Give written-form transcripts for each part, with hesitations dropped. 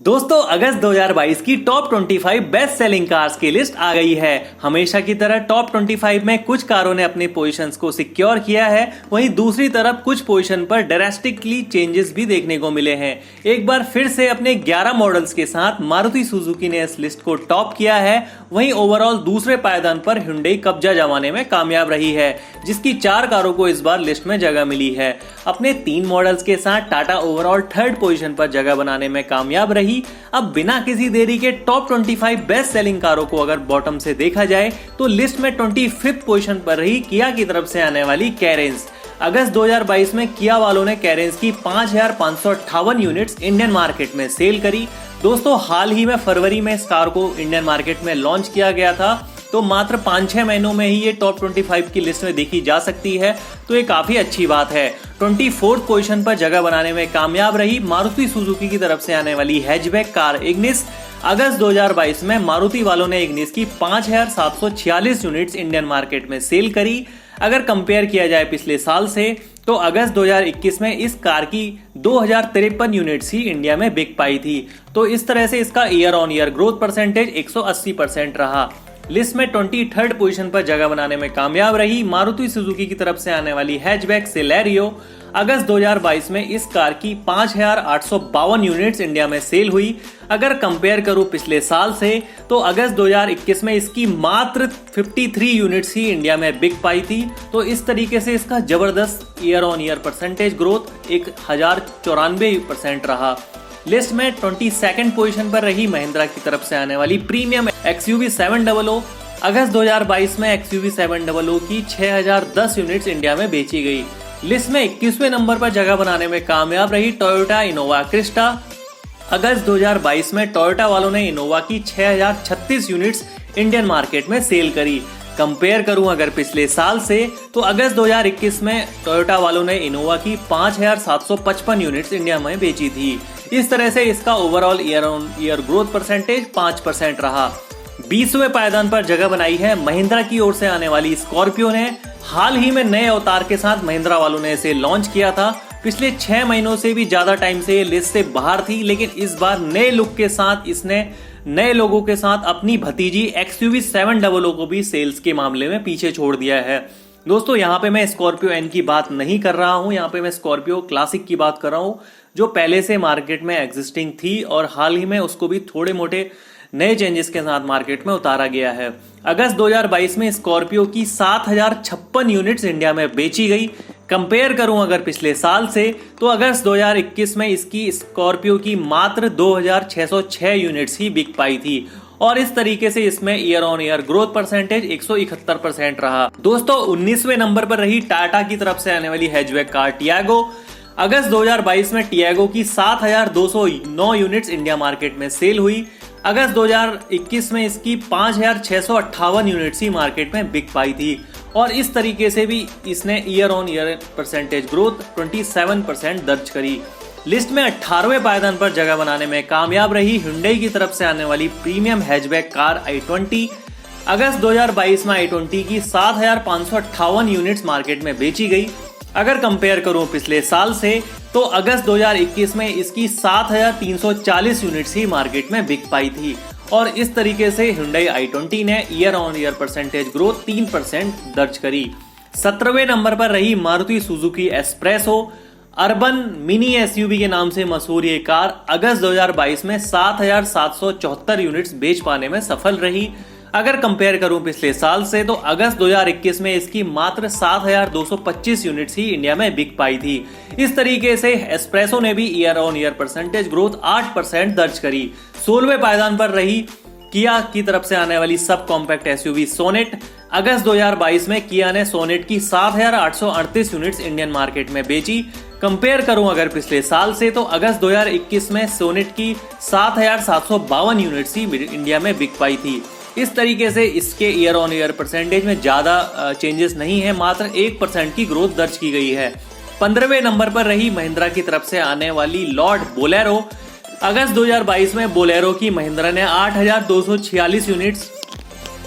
दोस्तों अगस्त 2022 की top 25 best selling cars की लिस्ट आ गई है। हमेशा की तरह टॉप 25 में कुछ कारों ने अपने पोजीशंस को सिक्योर किया है, वहीं दूसरी तरफ कुछ पोजीशन पर ड्रास्टिकली चेंजेस भी देखने को मिले हैं। एक बार फिर से अपने 11 मॉडल्स के साथ मारुति सुजुकी ने इस लिस्ट को टॉप किया है। वहीं ओवरऑल दूसरे पायदान पर हुंडई कब्जा जमाने में कामयाब रही है, जिसकी 4 कारों को इस बार लिस्ट में जगह मिली है। अपने 3 मॉडल्स के साथ टाटा ओवरऑल थर्ड पोजीशन पर जगह बनाने में कामयाब रही। अब बिना किसी देरी के टॉप 25 बेस्ट सेलिंग कारों को अगर बॉटम से देखा जाए तो लिस्ट में 25th पोजीशन पर रही किया की तरफ से आने वाली कैरेंस। अगस्त 2022 में किया वालों ने कैरेंस की 5558 यूनिट्स इंडियन मार्केट में सेल करी। दोस्तों हाल ही में फरवरी में इस कार को इंडियन मार्केट में लॉन्च किया गया था, तो मात्र 5-6 महीनों में ही ये टॉप 25 की लिस्ट में देखी जा सकती है, तो ये काफी अच्छी बात है। 24th पोजीशन पर जगह बनाने में कामयाब रही मारुति सुजुकी की तरफ से आने वाली हैचबैक कार इग्निस। अगस्त 2022 में मारुति वालों ने इग्निस की 5746 यूनिट्स इंडियन मार्केट में सेल करी। अगर कंपेयर किया जाए पिछले साल से तो अगस्त 2021 में इस कार की 2053 यूनिट्स ही इंडिया में बिक पाई थी। तो इस तरह से इसका year on year growth percentage 180% रहा। लिस्ट में 23rd पोजीशन पर जगह बनाने में कामयाब रही मारुति सुजुकी की तरफ से आने वाली हैचबैक सेलेरियो। अगस्त 2022 में इस कार की 5852 यूनिट्स इंडिया में सेल हुई। अगर कंपेयर करूं पिछले साल से तो अगस्त 2021 में इसकी मात्र 53 यूनिट्स ही इंडिया में बिक पाई थी। तो इस तरीके से इसका जबरदस्त year on year percentage growth 1094% रहा। लिस्ट में 22nd पोजीशन पर रही महिंद्रा की तरफ से आने वाली प्रीमियम XUV 700। अगस्त 2022 में XUV 700 की 6010 यूनिट्स इंडिया में बेची गई। लिस्ट में 21वें नंबर पर जगह बनाने में कामयाब रही टोयोटा इनोवा क्रिस्टा। अगस्त 2022 में टोयोटा वालों ने इनोवा की 6036 यूनिट्स इंडियन मार्केट में सेल करी। कंपेयर करूं अगर पिछले साल से तो अगस्त 2021 में टोयोटा वालों ने इनोवा की 5755 यूनिट्स इंडिया में बेची थी। इस तरह से इसका overall year on year growth percentage 5% रहा। 20वें पायदान पर जगह बनाई है महिंद्रा की ओर से आने वाली स्कॉर्पियो ने। हाल ही में नए अवतार के साथ महिंद्रा वालों ने इसे लॉन्च किया था। पिछले 6 महीनों से भी ज्यादा टाइम से ये लिस्ट से बाहर थी, लेकिन इस बार नए लुक के साथ इसने नए लोगों के साथ अपनी भतीजी XUV 700 को भी सेल्स के मामले में पीछे छोड़ दिया है। दोस्तों यहाँ पे मैं स्कॉर्पियो एन की बात नहीं कर रहा हूँ, यहाँ पे मैं स्कॉर्पियो क्लासिक की बात कर रहा हूँ, जो पहले से मार्केट में एग्जिस्टिंग थी और हाल ही में उसको भी थोड़े मोटे नए चेंजेस के साथ मार्केट में उतारा गया है। अगस्त 2022 में स्कॉर्पियो की 7056 यूनिट्स इंडिया में बेची गई। कंपेयर करूं अगर पिछले साल से तो अगस्त 2021 में इसकी स्कॉर्पियो की मात्र 2606 यूनिट्स ही बिक पाई थी और इस तरीके से इसमें year on year growth percentage 171% रहा। दोस्तों 19वें नंबर पर रही टाटा की तरफ से आने वाली हैचबैक कार टियागो। अगस्त 2022 में टियागो की 7209 यूनिट्स इंडिया मार्केट में सेल हुई। अगस्त 2021 में इसकी 5658 यूनिट्स ही मार्केट में बिक पाई थी और इस तरीके से भी इसने year on year percentage growth 27% दर्ज करी। लिस्ट में 18वें पायदान पर जगह बनाने में कामयाब रही हुंडई की तरफ से आने वाली प्रीमियम हैचबैक कार i20। अगस्त 2022 में i20 की 7558 यूनिट्स मार्केट में बेची गई। अगर कंपेयर करूं पिछले साल से तो अगस्त 2021 में इसकी 7340 यूनिट्स ही मार्केट में बिक पाई थी और इस तरीके से Hyundai i20 ने year on year percentage growth 3% दर्ज करी। 17वें नंबर पर रही Maruti Suzuki espresso. Urban mini SUV के नाम से मशहूर ये कार अगस्त 2022 में 7774 यूनिट्स बेच पाने में सफल रही। अगर कंपेयर करूं पिछले साल से तो अगस्त 2021 में इसकी मात्र 7225 यूनिट्स ही इंडिया में बिक पाई थी। इस तरीके से एस्प्रेसो ने भी year on year percentage growth 8% दर्ज करी। 16वें पायदान पर रही किया की तरफ से आने वाली सब कॉम्पैक्ट SUV सोनेट। अगस्त 2022 में किया ने सोनेट की 7838 यूनिट्स इंडियन मार्केट में बेची। कंपेयर करूं अगर पिछले साल से तो अगस्त 2021 में सोनेट की 7752 यूनिट्स ही इंडिया में बिक पाई थी। इस तरीके से इसके ईयर ऑन ईयर परसेंटेज में ज्यादा चेंजेस नहीं है, मात्र 1% की ग्रोथ दर्ज की गई है। 15वें नंबर पर रही महिंद्रा की तरफ से आने वाली लॉर्ड बोलेरो। अगस्त 2022 में बोलेरो की महिंद्रा ने 8246 यूनिट्स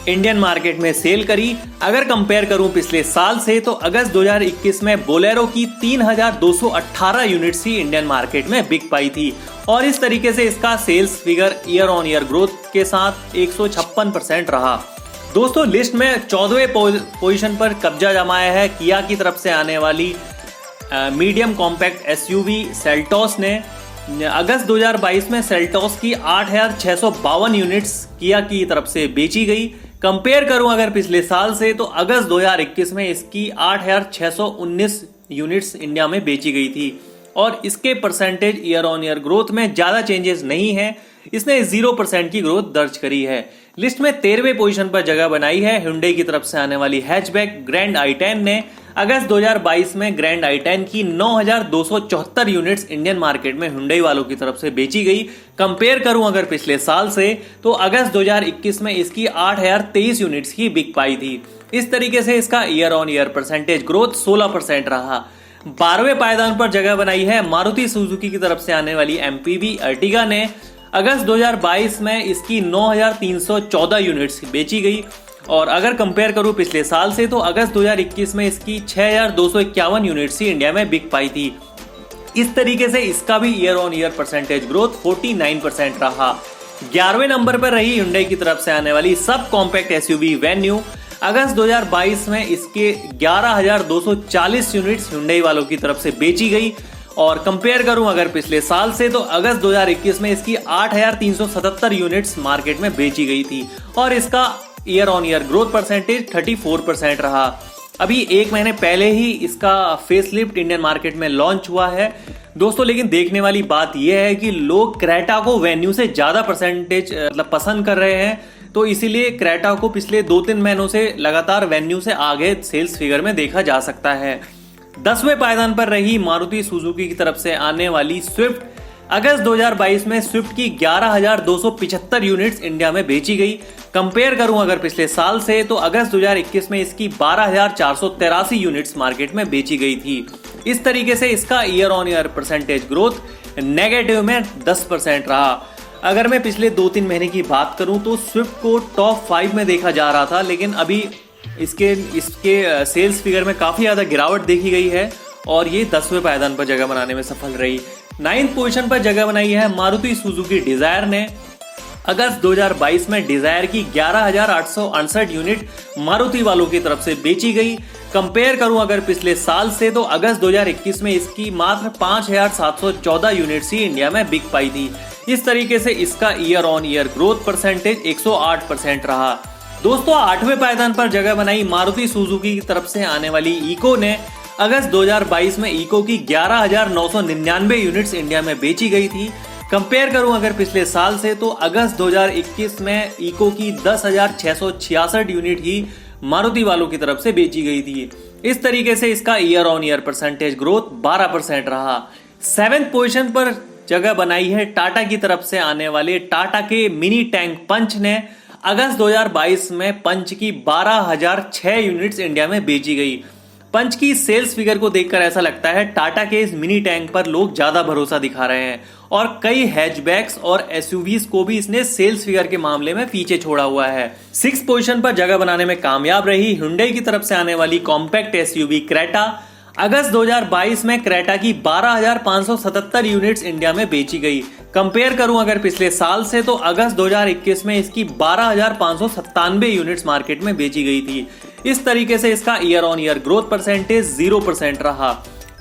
इंडियन मार्केट में सेल करी। अगर कंपेयर करूं पिछले साल से तो अगस्त 2021 में बोलेरो की 3,218 यूनिट्स ही इंडियन मार्केट में बिक पाई थी और इस तरीके से इसका sales figure year on year growth के साथ 156% रहा। दोस्तों लिस्ट में 14वें पोजीशन पर कब्जा जमाया है किया की तरफ से आने वाली मीडियम कॉम्पैक्ट एसयूवी सेल्टोस ने। अगस्त 2022 में सेल्टोस की 8,652 यूनिट्स किया की तरफ से बेची गई। कंपेयर करूं अगर पिछले साल से तो अगस्त 2021 में इसकी 8,619 यूनिट्स इंडिया में बेची गई थी और इसके percentage year on year growth में ज्यादा चेंजेस नहीं है, इसने 0% की ग्रोथ दर्ज करी है। लिस्ट में 13वें पोजीशन पर जगह बनाई है Hyundai की तरफ से आने वाली हैचबैक ग्रैंड i10 ने। अगस्त 2022 में ग्रैंड i10 की 9,274 यूनिट्स इंडियन मार्केट में Hyundai वालों की तरफ से बेची गई। कंपेयर करूं अगर पिछले साल से तो अगस्त 2021 में इसकी 8,023 यूनिट्स ही बिक पाई थी। इस तरीके से इसका year on year percentage growth 16% रहा। 12वें पायदान पर जगह बनाई है मारुति सुजुकी की तरफ से आने वाली MPV अर्टिगा ने। अगस्त 2022 में इसकी 9,314 यूनिट्स बेची गई और अगर कंपेयर करूं पिछले साल से तो अगस्त 2021 में इसकी 6,251 यूनिट्स ही इंडिया में बिक पाई थी। इस तरीके से इसका भी year on year percentage growth 49% रहा। 11वें नंबर पर रही Hyundai की तरफ से आने वाली सब कॉम्पैक्ट एसयूवी वेन्यू। अगस्त 2022 में इसके 11,240 यूनिट्स Hyundai वालों की तरफ से बेची गई और कंपेयर करूं अगर पिछले साल से तो अगस्त 2021 में इसकी 8,377 यूनिट्स मार्केट में बेची गई थी और इसका year on year growth percentage 34% रहा। अभी एक महीने पहले ही इसका फेसलिफ्ट इंडियन मार्केट में लॉन्च हुआ है दोस्तों, लेकिन देखने वाली बात यह है कि लोग क्रेटा को वेन्यू से ज्यादा परसेंटेज पसंद कर रहे हैं, तो इसीलिए क्रेटा को पिछले 2-3 महीनों से लगातार वेन्यू से आगे सेल्स फिगर में देखा जा सकता है। 10वें पायदान पर रही मारुति सुजुकी की तरफ से आने वाली स्विफ्ट। अगस्त 2022 में स्विफ्ट की 11,275 यूनिट्स इंडिया में बेची गई। कंपेयर करूं अगर पिछले साल से तो अगस्त 2021 में इसकी 12,483 यूनिट्स मार्केट में बेची गई थी। इस तरीके से इसका year on year percentage growth negative में 10% रहा। अगर मैं पिछले 2-3 महीने की बात करूं तो स्विफ्ट को टॉप 5 में देखा जा रहा था, लेकिन अभी इसके सेल्स फिगर में काफी ज्यादा गिरावट देखी गई है और ये 10वें पायदान पर जगह बनाने में सफल रही। 9th पोजीशन पर जगह बनाई है मारुति सुजुकी डिजायर ने। अगस्त 2022 में डिजायर की 11,868 यूनिट मारुति वालों की तरफ से बेची गई। कंपेयर करूं अगर पिछले साल से तो अगस्त 2021 में इसकी मात्र 5,714 यूनिट्स ही इंडिया में बिक पाई थी। इस तरीके से इसका year on year growth percentage 108% रहा। दोस्तों 8वें पायदान पर जगह बनाई मारुति सुजुकी की तरफ से आने वाली इको ने। अगस्त 2022 में इको की 11,999 यूनिट्स इंडिया में बेची गई थी। कंपेयर करूं अगर पिछले साल से तो अगस्त 2021 में इको की 10,666 यूनिट ही मारुति वालों की तरफ से बेची गई थी। इस तरीके से इसका year on year percentage growth 12% रहा। 7th पोजीशन पर जगह बनाई है टाटा की तरफ से आने वाले टाटा के मिनी टैंक पंच ने। अगस्त 2022 में पंच की 12,006 यूनिट्स इंडिया में बेची गई। पंच की सेल्स फिगर को देखकर ऐसा लगता है टाटा के इस मिनी टैंक पर लोग ज्यादा भरोसा दिखा रहे हैं और कई हैचबैक्स और एसयूवीज को भी इसने सेल्स फिगर के मामले में पीछे छोड़ा हुआ है। 6th पोजीशन पर जगह बनाने में कामयाब रही Hyundai की तरफ से आने वाली कॉम्पैक्ट एसयूवी क्रेटा। अगस्त 2022 में क्रेटा की 12,577 यूनिट्स इंडिया में बेची गई। कंपेयर करूं अगर पिछले साल से तो अगस्त 2021 में इसकी 12,597 यूनिट्स मार्केट में बेची गई थी। इस तरीके से इसका year on year growth percentage 0% रहा।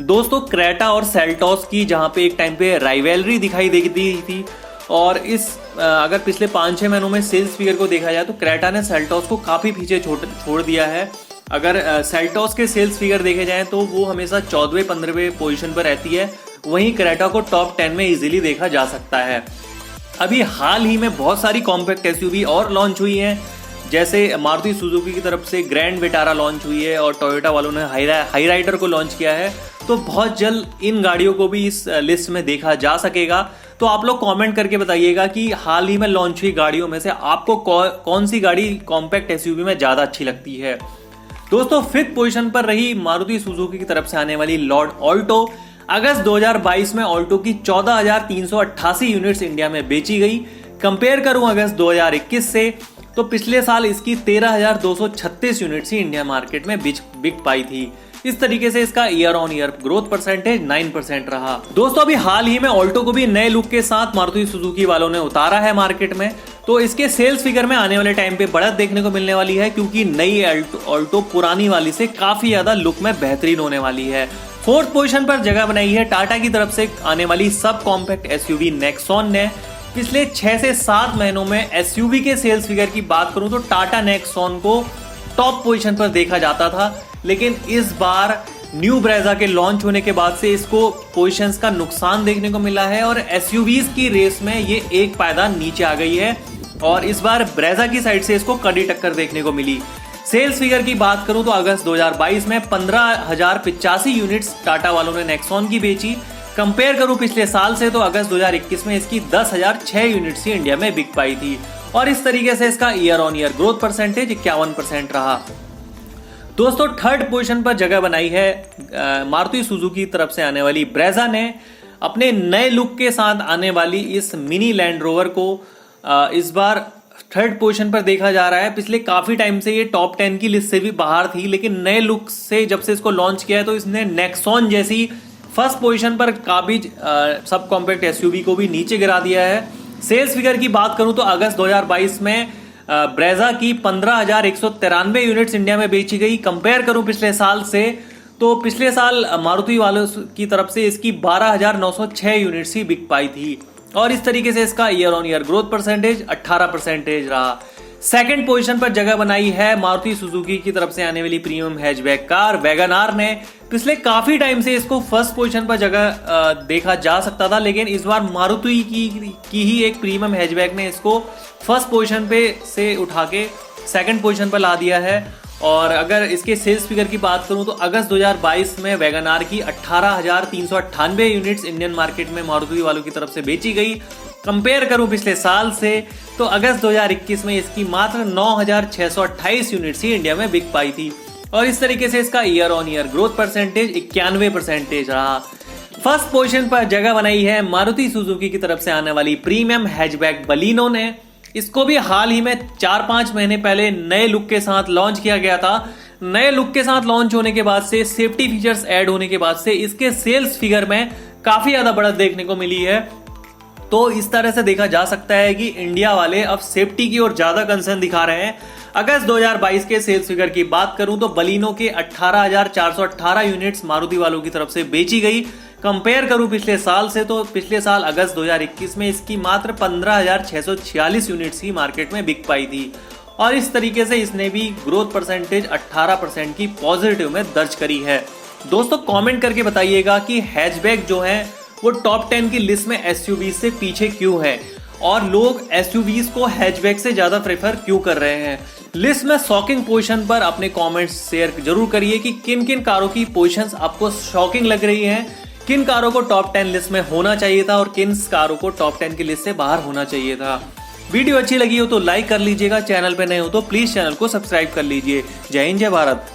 दोस्तों क्रेटा और सेल्टोस की जहां पे एक टाइम पे राइवलरी दिखाई देती थी और इस अगर पिछले 5-6 महीनों में सेल्स फिगर को देखा जाए तो क्रेटा ने सेल्टोस को काफी पीछे छोड़ दिया है। अगर सेल्टोस के सेल्स फिगर देखे जाएं तो वो हमेशा 14वें-15वें पोजीशन पर रहती है, वहीं क्रेटा को टॉप 10 में इजीली देखा जा सकता है। अभी हाल ही में बहुत सारी कॉम्पैक्ट एसयूवी और लॉन्च हुई हैं, जैसे मारुति सुजुकी की तरफ से ग्रैंड विटारा लॉन्च हुई है और टोयोटा वालों ने हाई राइडर को लॉन्च किया है। तो बहुत जल्द इन गाड़ियों को भी इस लिस्ट में देखा जा सकेगा। तो आप लोग कमेंट करके बताइएगा कि हाल ही में लॉन्च हुई गाड़ियों में से आपको कौन सी गाड़ी कॉम्पैक्ट एसयूवी में ज्यादा अच्छी लगती है। दोस्तों 5th पोजीशन पर रही मारुति सुजुकी की तरफ से आने वाली लॉर्ड ऑल्टो। अगस्त 2022 में ऑल्टो की 14,388 यूनिट्स इंडिया में बेची गई। कंपेयर करूं अगस्त 2021 से तो पिछले साल इसकी 13,236 यूनिट्स ही इंडिया मार्केट में बिक पाई थी। इस तरीके से इसका year on year growth percentage 9% रहा। दोस्तों अभी हाल ही में ऑल्टो को भी नए लुक के साथ मारुति सुजुकी वालों ने उतारा है मार्केट में, तो इसके सेल्स फिगर में आने वाले टाइम पे बढ़त देखने को मिलने वाली है, क्योंकि नई ऑल्टो पुरानी वाली से काफी ज्यादा लुक में बेहतरीन होने वाली है। 4th पोजीशन पर जगह बनाई है टाटा की तरफ से आने वाली सब कॉम्पैक्ट एसयूवी नेक्सॉन ने। पिछले 6 से 7 महीनों में एसयूवी के सेल्स फिगर की बात करूं तो टाटा नेक्सॉन को टॉप पोजीशन पर देखा जाता था, लेकिन इस बार न्यू ब्रेजा के लॉन्च होने के बाद से इसको पोजीशंस का नुकसान देखने को मिला है और एसयूवीज की रेस में ये एक पायदान नीचे आ गई है और इस बार ब्रेजा की साइड से इसको कड़ी टक्कर देखने को मिली। सेल्स फिगर की बात करूं तो अगस्त 2022 में 15,085 यूनिट्स टाटा वालों ने नेक्सॉन की बेची। कंपेयर करूं पिछले साल से तो अगस्त 2021 में इसकी 10,006 यूनिट्स ही इंडिया में बिक पाई थी और इस तरीके से इसका year on year growth percentage 51% रहा। दोस्तों 3rd पोजीशन पर जगह बनाई है मारुति सुजुकी की तरफ से आने वाली ब्रेजा ने। अपने नए लुक के साथ आने वाली इस मिनी लैंड रोवर को इस बार 3rd पोजीशन पर देखा जा रहा है। पिछले काफी टाइम से ये टॉप 10 की लिस्ट से भी बाहर थी, लेकिन नए लुक से जब से इसको लॉन्च किया है तो इसने नेक्सॉन जैसी 1st पोजीशन पर काबिज सब कॉम्पैक्ट एसयूवी को भी नीचे गिरा दिया है। सेल्स फिगर की बात करूं तो अगस्त 2022 में ब्रेजा की 15,193 यूनिट्स इंडिया में बेची गई। कंपेयर करूं पिछले साल से तो पिछले साल मारुति वालों की तरफ से इसकी 12,906 यूनिट्स ही बिक पाई थी और इस तरीके से इसका year on year growth percentage 18% रहा। 2nd पोजीशन पर जगह बनाई है मारुति सुजुकी की तरफ से आने वाली premium hatchback car Wagon R ने। पिछले काफी टाइम से इसको 1st पोजीशन पर जगह देखा जा सकता था, लेकिन इस बार मारुति की ही एक प्रीमियम हैचबैक ने इसको 1st पोजीशन पे से उठा के 2nd पोजीशन पर ला दिया है। और अगर इसके सेल्स फिगर की बात करूं तो अगस्त 2022 में वैगन आर की 18,398 यूनिट्स इंडियन मार्केट में मारुति वालों की तरफ से बेची गई। कंपेयर करूं पिछले साल से तो अगस्त 2021 में इसकी मात्र 9,628 यूनिट्स ही इंडिया में बिक पाई थी और इस तरीके से इसका year on year growth percentage 91% रहा। 1st पोजीशन पर जगह बनाई है मारुति सुजुकी की तरफ से आने वाली प्रीमियम हैचबैक बलिनो ने। इसको भी हाल ही में 4-5 महीने पहले नए लुक के साथ लॉन्च किया गया था। नए लुक के साथ लॉन्च होने के बाद से सेफ्टी फीचर्स ऐड होने के बाद से इसके सेल्स फिगर में काफी ज्यादा बढ़त देखने को मिली है। तो इस तरह से देखा जा सकता है कि इंडिया वाले अब सेफ्टी की ओर ज्यादा कंसर्न दिखा रहे हैं। अगस्त 2022 के सेल्स फिगर की बात करूं तो बलिनो के 18,418 यूनिट्स मारुति वालों की तरफ से बेची गई। कंपेयर करूं पिछले साल से तो पिछले साल अगस्त 2021 में इसकी मात्र 15,646 यूनिट्स ही मार्केट में बिक पाई थी और इस तरीके से इसने भी ग्रोथ परसेंटेज 18% की पॉजिटिव में दर्ज करी है। दोस्तों कमेंट करके बताइएगा कि हैचबैक जो है वो टॉप 10 की लिस्ट में एसयूवी से पीछे क्यों है और लोग एसयूवीज को हैचबैक से ज्यादा प्रेफर क्यों कर रहे हैं। लिस्ट में शॉकिंग पोजीशन पर अपने कमेंट्स शेयर जरूर करिए कि किन किन कारों की पोजीशंस आपको शॉकिंग लग रही हैं, किन कारों को टॉप 10 लिस्ट में होना चाहिए था और किन कारों को टॉप 10 की लिस्ट से बाहर होना चाहिए था। वीडियो अच्छी लगी हो तो लाइक कर लीजिएगा, चैनल पे नए हो तो प्लीज चैनल को सब्सक्राइब कर लीजिए। जय हिंद जय भारत।